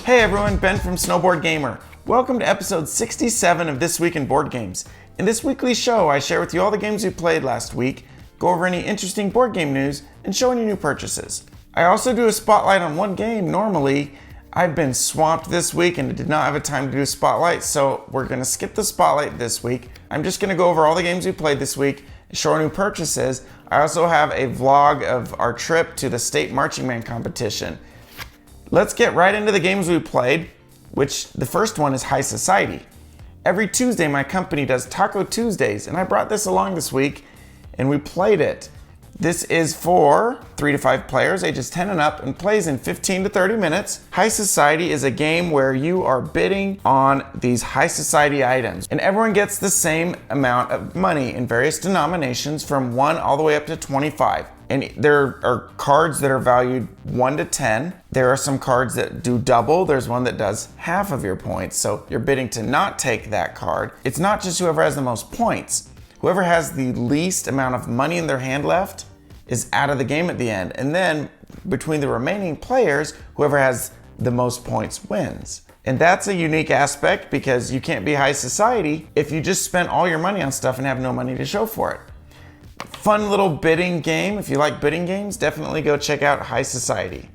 Hey everyone, Ben from Snowboard Gamer. Welcome to episode 67 of This Week in Board Games. In this weekly show, I share with you all the games we played last week, go over any interesting board game news, and show any new purchases. I also do a spotlight on one game. Normally, I've been swamped this week and did not have a time to do a spotlight, so we're going to skip the spotlight this week. I'm just going to go over all the games we played this week, show our new purchases. I also have a vlog of our trip to the state marching band competition. Let's get right into the games we played, which the first one is High Society. Every Tuesday, my company does Taco Tuesdays, and I brought this along this week, and we played it. This is for 3 to 5 players, ages 10 and up, and plays in 15 to 30 minutes. High Society is a game where you are bidding on these high society items, and everyone gets the same amount of money in various denominations from 1 all the way up to 25. And there are cards that are valued 1 to 10. There are some cards that do double. There's one that does half of your points. So you're bidding to not take that card. It's not just whoever has the most points. Whoever has the least amount of money in their hand left is out of the game at the end. And then between the remaining players, whoever has the most points wins. And that's a unique aspect because you can't be high society if you just spent all your money on stuff and have no money to show for it. Fun little bidding game. If you like bidding games, definitely go check out High Society.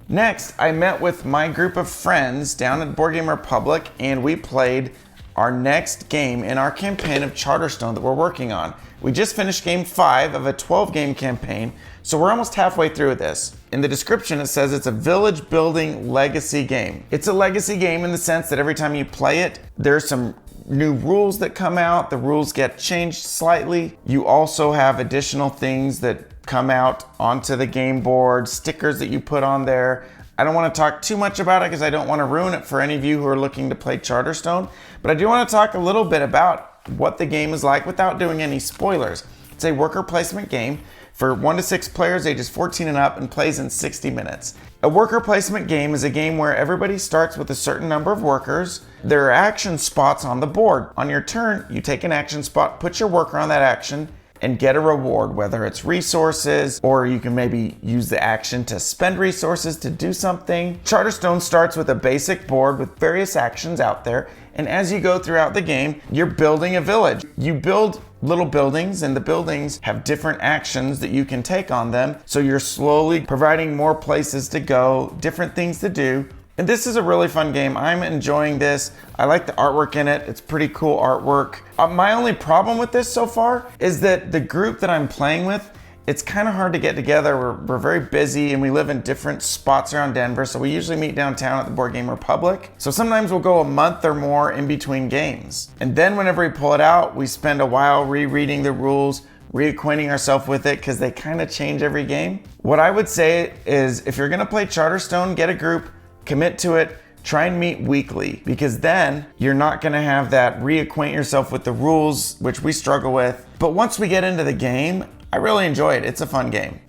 Next, I met with my group of friends down at Board Game Republic, and we played our next game in our campaign of Charterstone that we're working on. We just finished game 5 of a 12-game campaign, so we're almost halfway through this. In the description, it says it's a village building legacy game. It's a legacy game in the sense that every time you play it, there's some new rules that come out. The rules get changed slightly. You also have additional things that come out onto the game board, stickers that you put on there. I don't want to talk too much about it because I don't want to ruin it for any of you who are looking to play Charterstone, but I do want to talk a little bit about what the game is like without doing any spoilers. It's a worker placement game for 1 to 6 players ages 14 and up and plays in 60 minutes. A worker placement game is a game where everybody starts with a certain number of workers. There are action spots on the board. On your turn, you take an action spot, put your worker on that action, and get a reward, whether it's resources, or you can maybe use the action to spend resources to do something. Charterstone starts with a basic board with various actions out there, and as you go throughout the game, you're building a village. You build little buildings, and the buildings have different actions that you can take on them, so you're slowly providing more places to go, different things to do. And this is a really fun game. I'm enjoying this. I like the artwork in it. It's pretty cool artwork. My only problem with this so far is that the group that I'm playing with, it's kind of hard to get together. We're very busy and we live in different spots around Denver. So we usually meet downtown at the Board Game Republic. So sometimes we'll go a month or more in between games. And then whenever we pull it out, we spend a while rereading the rules, reacquainting ourselves with it because they kind of change every game. What I would say is if you're going to play Charterstone, get a group, commit to it, try and meet weekly, because then you're not going to have that reacquaint yourself with the rules, which we struggle with. But once we get into the game, I really enjoy it. It's a fun game.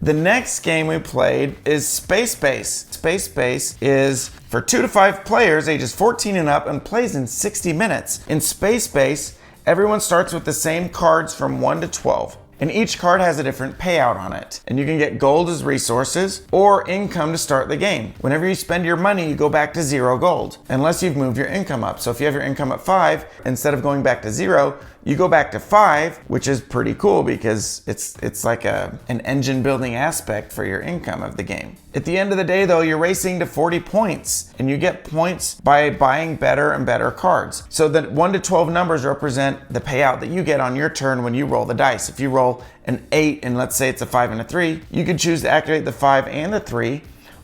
The next game we played is Space Base. Space Base is for 2 to 5 players ages 14 and up and plays in 60 minutes. In Space Base, everyone starts with the same cards from 1 to 12. And each card has a different payout on it. And you can get gold as resources or income to start the game. Whenever you spend your money, you go back to 0 gold, unless you've moved your income up. So if you have your income at 5, instead of going back to 0, you go back to 5, which is pretty cool because it's like an engine building aspect for your income of the game. At the end of the day though, you're racing to 40 points and you get points by buying better and better cards. So the 1 to 12 numbers represent the payout that you get on your turn when you roll the dice. If you roll an 8 and let's say it's a 5 and a 3, you can choose to activate the 5 and the 3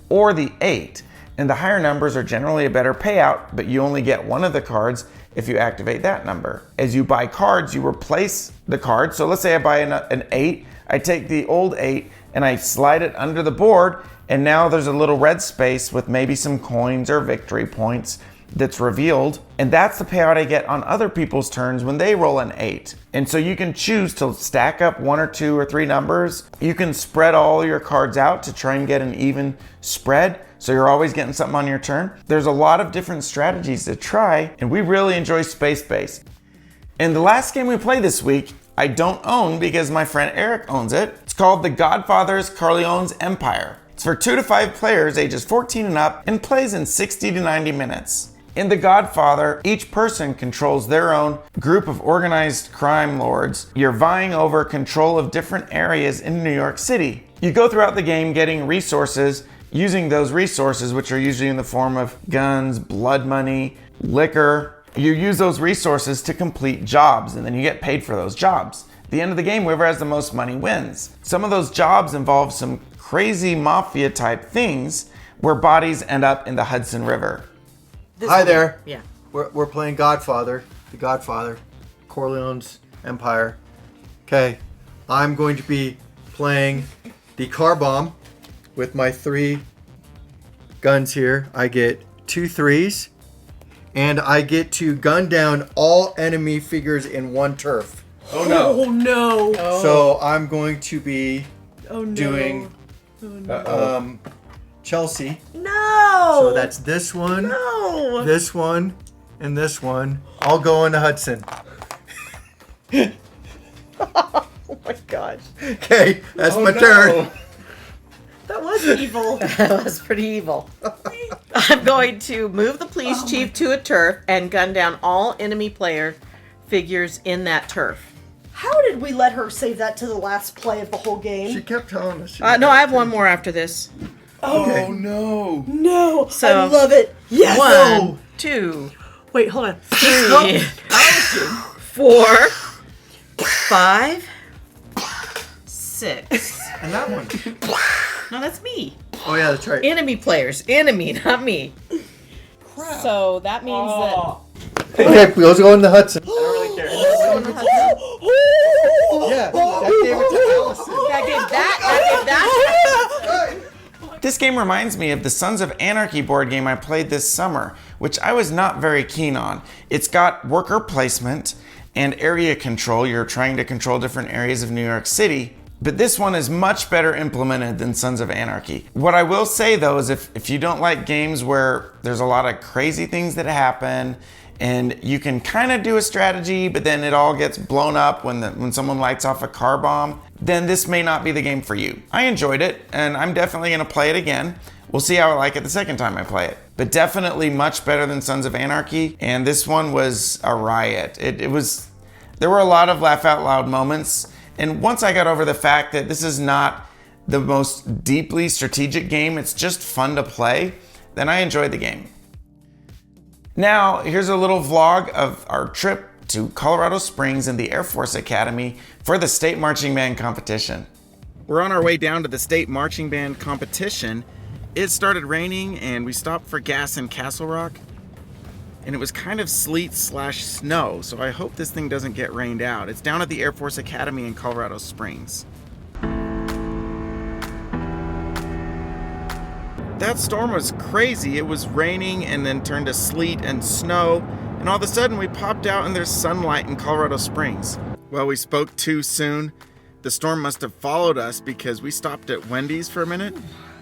or the 8. And the higher numbers are generally a better payout, but you only get one of the cards if you activate that number. As you buy cards, you replace the card. So let's say I buy an 8, I take the old 8 and I slide it under the board, and now there's a little red space with maybe some coins or victory points that's revealed, and that's the payout I get on other people's turns when they roll an 8. And so you can choose to stack up 1 or 2 or 3 numbers. You can spread all your cards out to try and get an even spread, so you're always getting something on your turn. There's a lot of different strategies to try, and we really enjoy Space Base. And the last game we played this week, I don't own because my friend Eric owns it. It's called The Godfather's Corleone's Empire. It's for 2 to 5 players ages 14 and up and plays in 60 to 90 minutes. In The Godfather, each person controls their own group of organized crime lords. You're vying over control of different areas in New York City. You go throughout the game getting resources, using those resources, which are usually in the form of guns, blood money, liquor. You use those resources to complete jobs, and then you get paid for those jobs. At the end of the game, whoever has the most money wins. Some of those jobs involve some crazy mafia type things where bodies end up in the Hudson River. Hi there. Yeah. We're playing Godfather, The Godfather, Corleone's Empire. Okay, I'm going to be playing the car bomb with my 3 guns here. I get 2 threes, and I get to gun down all enemy figures in 1 turf. Oh no. Oh no. So I'm going to be doing no. Chelsea. No. So that's this one. No. This one and this one. I'll go into Hudson. Oh my gosh. Okay, that's my turn. That was evil. That was pretty evil. I'm going to move the police chief to a turf and gun down all enemy player figures in that turf. How did we let her save that to the last play of the whole game? She kept telling us. No, I have one more after this. Okay. No. No, So- I love it. Yes. 1, 2, Wait, hold on. 3, 4, 5, 6. And that one. No, that's me. Oh yeah, that's right. Enemy players. Enemy, not me. Crap. So that means Okay, let's go into Hudson. I don't really care. Yeah, that gave it to Allison. that gave that. This game reminds me of the Sons of Anarchy board game I played this summer, which I was not very keen on. It's got worker placement and area control. You're trying to control different areas of New York City. But this one is much better implemented than Sons of Anarchy. What I will say though is if you don't like games where there's a lot of crazy things that happen and you can kind of do a strategy, but then it all gets blown up when someone lights off a car bomb, then this may not be the game for you. I enjoyed it, and I'm definitely gonna play it again. We'll see how I like it the second time I play it. But definitely much better than Sons of Anarchy, and this one was a riot. There were a lot of laugh out loud moments, and once I got over the fact that this is not the most deeply strategic game, it's just fun to play, then I enjoyed the game. Now, here's a little vlog of our trip to Colorado Springs and the Air Force Academy for the State Marching Band competition. We're on our way down to the State Marching Band competition. It started raining and we stopped for gas in Castle Rock. And it was kind of sleet/snow, so I hope this thing doesn't get rained out. It's down at the Air Force Academy in Colorado Springs. That storm was crazy. It was raining and then turned to sleet and snow, and all of a sudden we popped out and there's sunlight in Colorado Springs. Well, we spoke too soon. The storm must have followed us because we stopped at Wendy's for a minute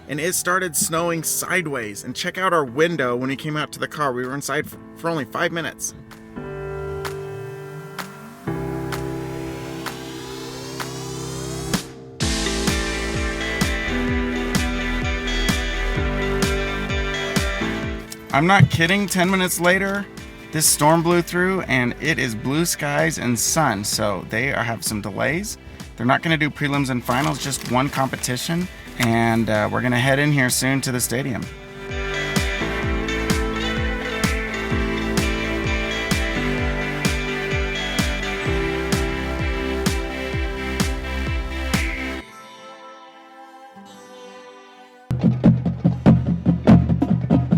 and it started snowing sideways. And check out our window when we came out to the car. We were inside for only 5 minutes. I'm not kidding, 10 minutes later, this storm blew through and it is blue skies and sun, so they have some delays. They're not gonna do prelims and finals, just one competition, and we're gonna head in here soon to the stadium.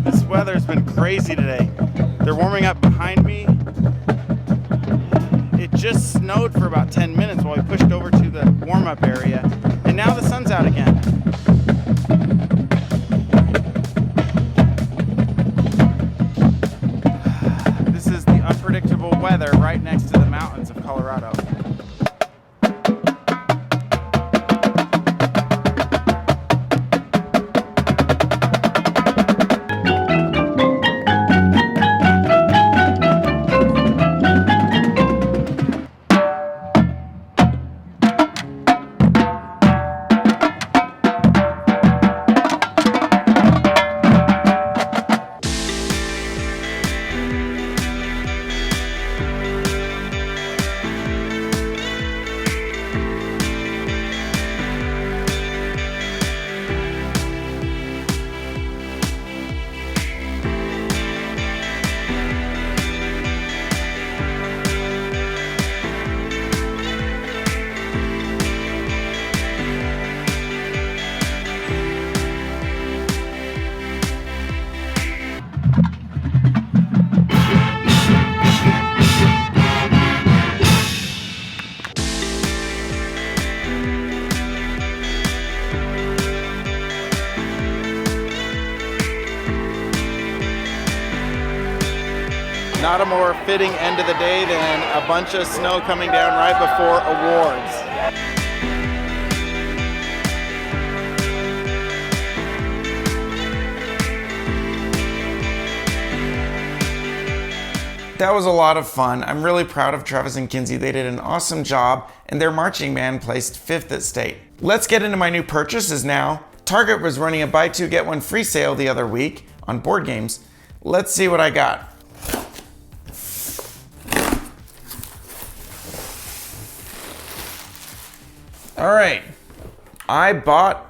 This weather's been crazy today. They're warming up behind me. It just snowed for about 10 minutes while we pushed over to the warm-up area, and now the sun's out again. This is the unpredictable weather right next to the mountains of Colorado. Not a more fitting end of the day than a bunch of snow coming down right before awards. That was a lot of fun. I'm really proud of Travis and Kinsey. They did an awesome job, and their marching band placed 5th at state. Let's get into my new purchases now. Target was running a buy two get one free sale the other week on board games. Let's see what I got. All right, I bought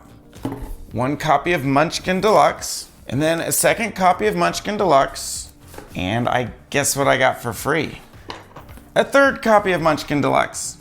1 copy of Munchkin Deluxe, and then a 2nd copy of Munchkin Deluxe, and I guess what I got for free? A 3rd copy of Munchkin Deluxe.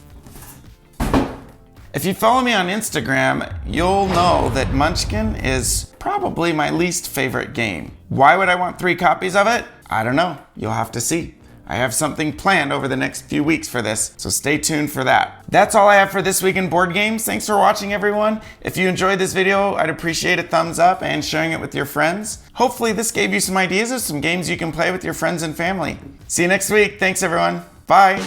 If you follow me on Instagram, you'll know that Munchkin is probably my least favorite game. Why would I want 3 copies of it? I don't know. You'll have to see. I have something planned over the next few weeks for this, so stay tuned for that. That's all I have for this week in board games. Thanks for watching, everyone. If you enjoyed this video, I'd appreciate a thumbs up and sharing it with your friends. Hopefully this gave you some ideas of some games you can play with your friends and family. See you next week. Thanks, everyone. Bye.